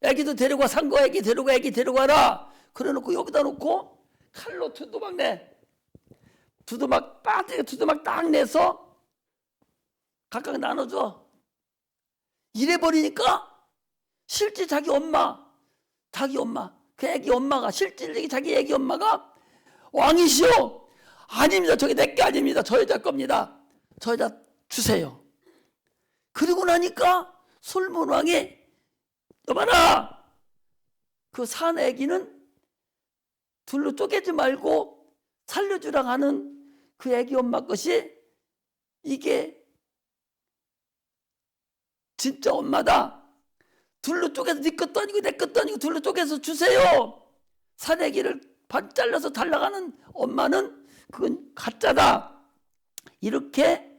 애기도 데리고 산 거 애기 데려가라. 그래놓고 여기다 놓고 칼로 두두막 두두막 딱 내서 각각 나눠줘. 이래버리니까 실제 자기 엄마 그 애기 엄마가 실제 자기 애기 엄마가 왕이시오. 아닙니다. 저게 내 게 아닙니다. 저 여자 겁니다. 저 여자 주세요. 그리고 나니까 솔몬 왕이 여봐라 그 산 애기는 둘로 쪼개지 말고 살려주라 하는 그 애기 엄마 것이 이게 진짜 엄마다. 둘로 쪼개서 네 것도 아니고 내 것도 아니고 둘로 쪼개서 주세요. 사내기를 반 잘라서 달라가는 엄마는 그건 가짜다. 이렇게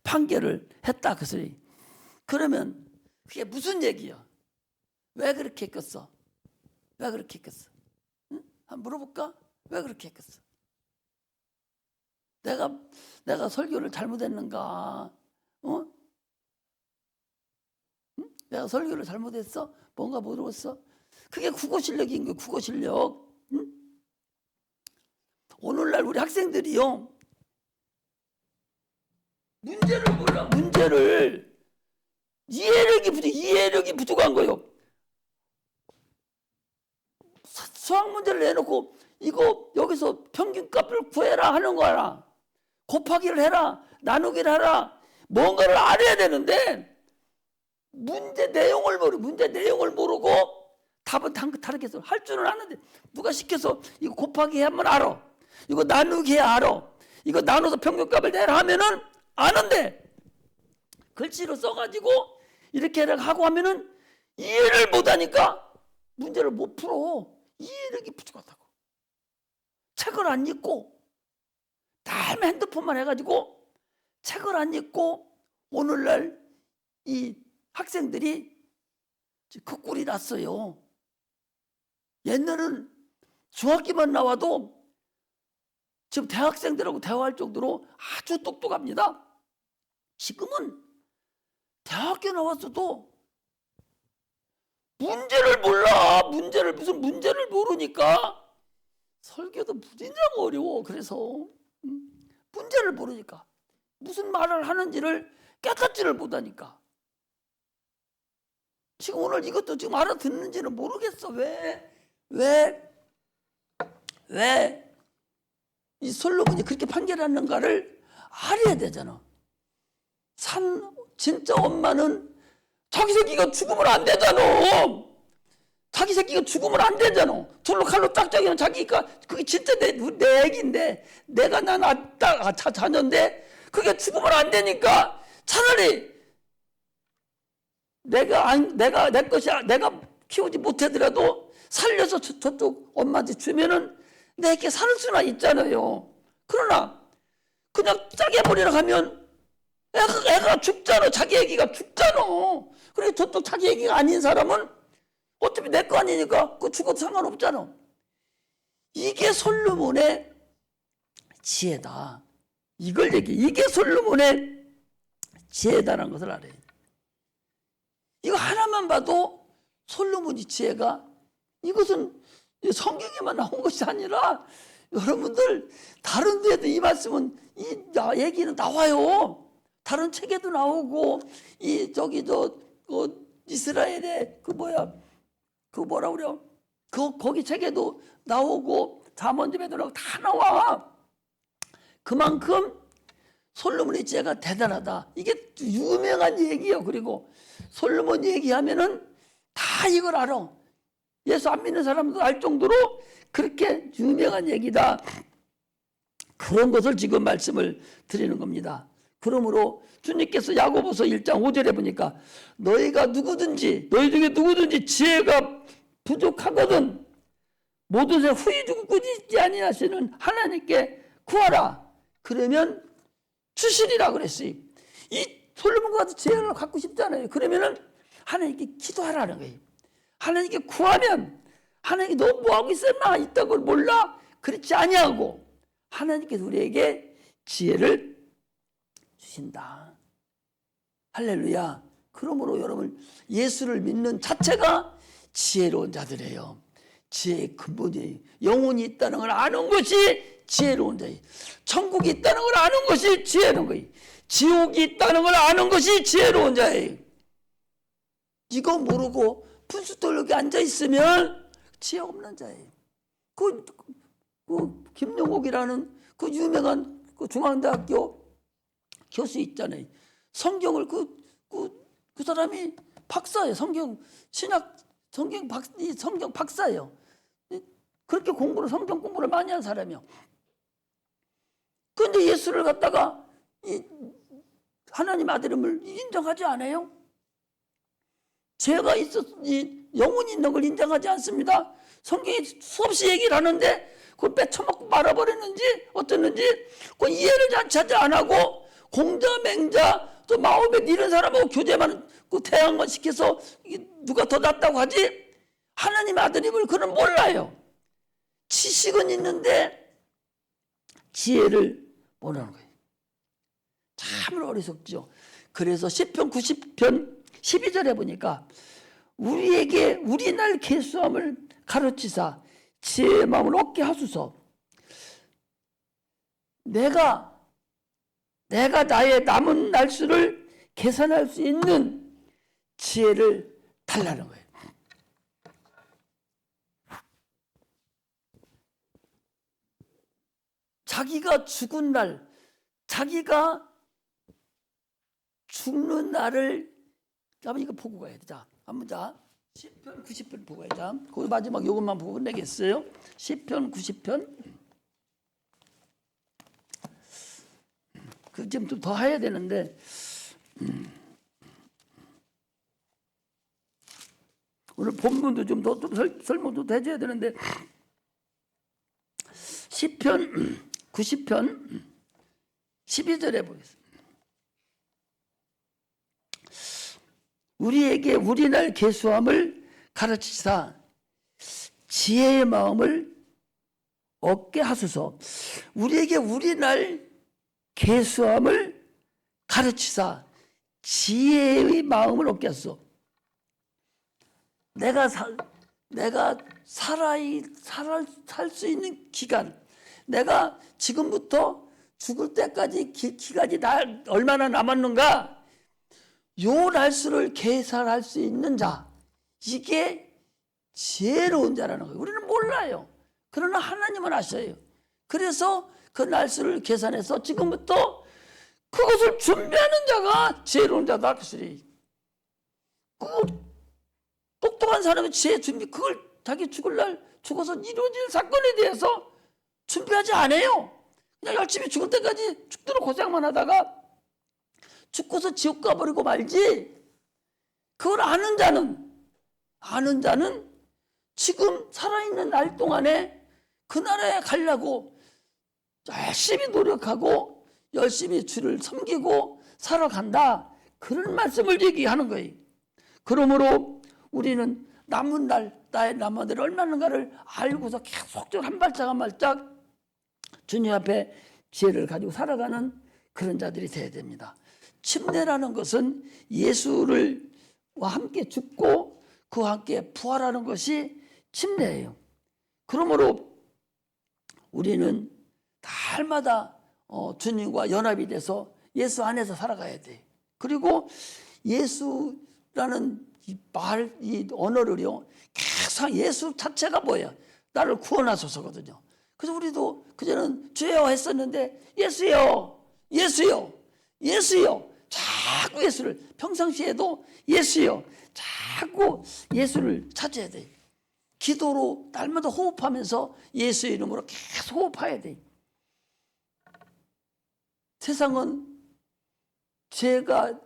판결을 했다 그 소리. 그러면 그게 무슨 얘기야? 왜 그렇게 했겠어? 왜 그렇게 했겠어? 응? 한번 물어볼까? 왜 그렇게 했겠어? 내가 설교를 잘못했는가? 어? 응? 내가 설교를 잘못했어? 뭔가 물어봤어? 그게 국어 실력인 거야. 국어 실력. 응? 오늘날 우리 학생들이요, 문제를 몰라. 문제를 이해력이 부족한 거예요. 수학 문제를 내놓고 이거 여기서 평균값을 구해라 하는 거야. 곱하기를 해라, 나누기를 해라, 뭔가를 알아야 되는데 문제 내용을 모르고 답은 다르게 해서 할 줄은 아는데 누가 시켜서 이거 곱하기 하면 알아, 이거 나누기 해야 알아, 이거 나눠서 평균값을 내라 하면은 아는데 글씨로 써가지고 이렇게 하고 하면은 이해를 못하니까 문제를 못 풀어. 이해력이 부족하다고. 책을 안 읽고 다음에 핸드폰만 해가지고 책을 안 읽고 오늘날 이 학생들이 그 꼴이 났어요. 옛날은 중학교만 나와도 지금 대학생들하고 대화할 정도로 아주 똑똑합니다. 지금은 대학교 나왔어도 문제를 몰라. 무슨 문제를 모르니까 설교도 무진장 어려워. 그래서 문제를 모르니까 무슨 말을 하는지를 깨닫지를 못하니까 지금 오늘 이것도 지금 알아듣는지는 모르겠어. 왜 이 솔로몬이 그렇게 판결하는가를 알아야 되잖아. 진짜 엄마는 자기 새끼가 죽으면 안 되잖아. 자기 새끼가 죽으면 안 되잖아. 둘로 칼로 짝짝이면 자기가 그게 진짜 내 애기인데 내가 자녀인데 그게 죽으면 안 되니까 차라리 내가 내 것이 내가 키우지 못하더라도 살려서 저쪽 엄마한테 주면은 내게 살 수나 있잖아요. 그러나 그냥 짜게 버리라 하면 애가 죽잖아. 자기 애기가 죽잖아. 그래 저쪽 자기 애기가 아닌 사람은 어차피 내 거 아니니까 그 죽어도 상관없잖아. 이게 솔로몬의 지혜다. 이게 솔로몬의 지혜다라는 것을 알아요. 이거 하나만 봐도 솔로몬의 지혜가 이것은 성경에만 나온 것이 아니라 여러분들 다른 데도 이 말씀은 이 얘기는 나와요. 다른 책에도 나오고 이스라엘의 거기 책에도 나오고 잠언집에도 나오고 다 나와. 그만큼 솔로몬의 지혜가 대단하다. 이게 유명한 얘기예요. 그리고 솔로몬 얘기하면은 다 이걸 알아. 예수 안 믿는 사람도 알 정도로 그렇게 유명한 얘기다. 그런 것을 지금 말씀을 드리는 겁니다. 그러므로 주님께서 야고보서 1장 5절에 보니까 너희 중에 누구든지 지혜가 부족하거든 모든 새 후히 주고 꾸짖지 아니하시는 하나님께 구하라. 그러면 주시리라 그랬어요. 이 솔로몬과 같은 지혜를 갖고 싶잖아요. 그러면은 하나님께 기도하라는 거예요. 하나님께 구하면 하나님께 너 뭐하고 있었나 이딴 걸 몰라? 그렇지 아니하고 하나님께서 우리에게 지혜를 주신다. 할렐루야. 그러므로 여러분 예수를 믿는 자체가 지혜로운 자들이에요. 지혜의 근본이에요. 영혼이 있다는 걸 아는 것이 지혜로운 자예요. 천국이 있다는 걸 아는 것이 지혜로운 거예요. 지옥이 있다는 걸 아는 것이 지혜로운 자예요. 이거 모르고 분수돌 여기 앉아있으면 지혜 없는 자예요. 그 김용옥이라는 그 유명한 그 중앙대학교 교수 있잖아요. 성경을 그 사람이 박사예요. 성경 박사예요. 그렇게 성경 공부를 많이 한 사람이요. 그런데 예수를 갖다가 하나님 아들임을 인정하지 않아요? 죄가 영혼이 있는 걸 인정하지 않습니다. 성경이 수없이 얘기를 하는데 그걸 빼쳐먹고 말아버렸는지 어쩌는지 그 이해를 자체하지 안 하고 공자 맹자 또 마호멧 이런 사람하고 교제만 그 대항만 시켜서 누가 더 낫다고 하지 하나님 아들임을 그는 몰라요. 지식은 있는데 지혜를 모르는 거예요. 참 어리석죠. 그래서 시편 90편 12절에 보니까 우리에게 우리날 계수함을 가르치사 지혜의 마음을 얻게 하소서. 내가 나의 남은 날수를 계산할 수 있는 지혜를 달라는 거예요. 자기가 죽은 날, 자기가 죽는 날을 한번 이거 보고 가야 돼. 자, 한번 자. 시편 90편 보고 가야 돼. 거기 마지막 요것만 보고 끝내겠어요. 시편 90편. 그 지금 좀 더 해야 되는데 오늘 본문도 좀 더 설명도 더 해줘야 되는데 시편 90편 12절에 보겠습니다. 우리에게 우리날 계수함을 가르치사 지혜의 마음을 얻게 하소서. 우리에게 우리날 계수함을 가르치사 지혜의 마음을 얻게 하소서. 내가 살 수 있는 기간, 내가 지금부터 죽을 때까지 기간이 얼마나 남았는가, 요 날수를 계산할 수 있는 자, 이게 지혜로운 자라는 거예요. 우리는 몰라요. 그러나 하나님은 아셔요. 그래서 그 날수를 계산해서 지금부터 그것을 준비하는 자가 지혜로운 자다. 그 똑똑한 사람이 지혜 준비, 그걸 자기 죽을 날 죽어서 이루어질 사건에 대해서 준비하지 않아요. 그냥 열심히 죽을 때까지 죽도록 고생만 하다가 죽고서 지옥 가버리고 말지. 그걸 아는 자는 지금 살아있는 날 동안에 그 나라에 가려고 열심히 노력하고 열심히 주를 섬기고 살아간다. 그런 말씀을 얘기하는 거예요. 그러므로 우리는 남은 날, 나의 남은 날 얼마나인가를 알고서 계속 한 발짝 한 발짝 주님 앞에 지혜를 가지고 살아가는 그런 자들이 되어야 됩니다. 침례라는 것은 예수와 함께 죽고 그와 함께 부활하는 것이 침례예요. 그러므로 우리는 날마다 주님과 연합이 돼서 예수 안에서 살아가야 돼. 그리고 예수라는 이 언어를요, 계속 예수 자체가 뭐야? 나를 구원하소서거든요. 그래서 우리도 그전에는 주여 했었는데 예수요, 예수요, 예수요. 자꾸 예수를, 평상시에도 예수요. 자꾸 예수를 찾아야 돼. 기도로 날마다 호흡하면서 예수의 이름으로 계속 호흡해야 돼. 세상은 죄가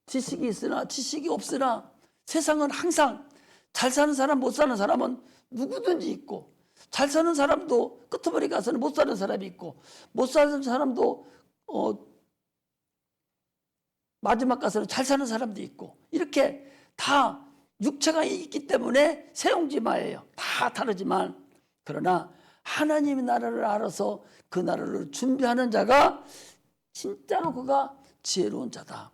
지식이 있으나 지식이 없으나 세상은 항상 잘 사는 사람 못 사는 사람은 누구든지 있고 잘 사는 사람도 끄트머리 가서는 못 사는 사람이 있고 못 사는 사람도 마지막 가서는 잘 사는 사람도 있고 이렇게 다 육체가 있기 때문에 세용지마예요. 다 다르지만 그러나 하나님의 나라를 알아서 그 나라를 준비하는 자가 진짜로 그가 지혜로운 자다.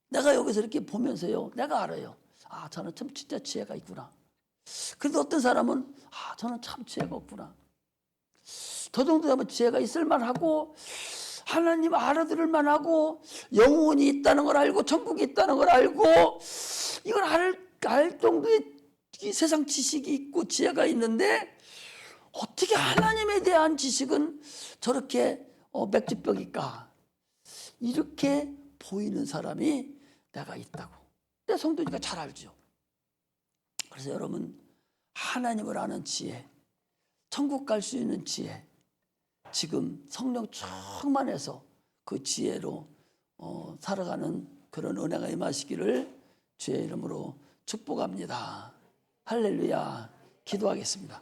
내가 여기서 이렇게 보면서요, 내가 알아요. 아, 저는 참 진짜 지혜가 있구나. 그래도 어떤 사람은 아, 저는 참 지혜가 없구나. 저 정도 되면 지혜가 있을 만하고 하나님 알아들을 만하고 영혼이 있다는 걸 알고 천국이 있다는 걸 알고 이걸 알 정도의 이 세상 지식이 있고 지혜가 있는데 어떻게 하나님에 대한 지식은 저렇게 맥주병일까? 이렇게 보이는 사람이 내가 있다고. 내 성도니까 잘 알죠. 그래서 여러분 하나님을 아는 지혜, 천국 갈 수 있는 지혜, 지금 성령 충만해서 그 지혜로 살아가는 그런 은혜가 임하시기를 주의 이름으로 축복합니다. 할렐루야. 기도하겠습니다.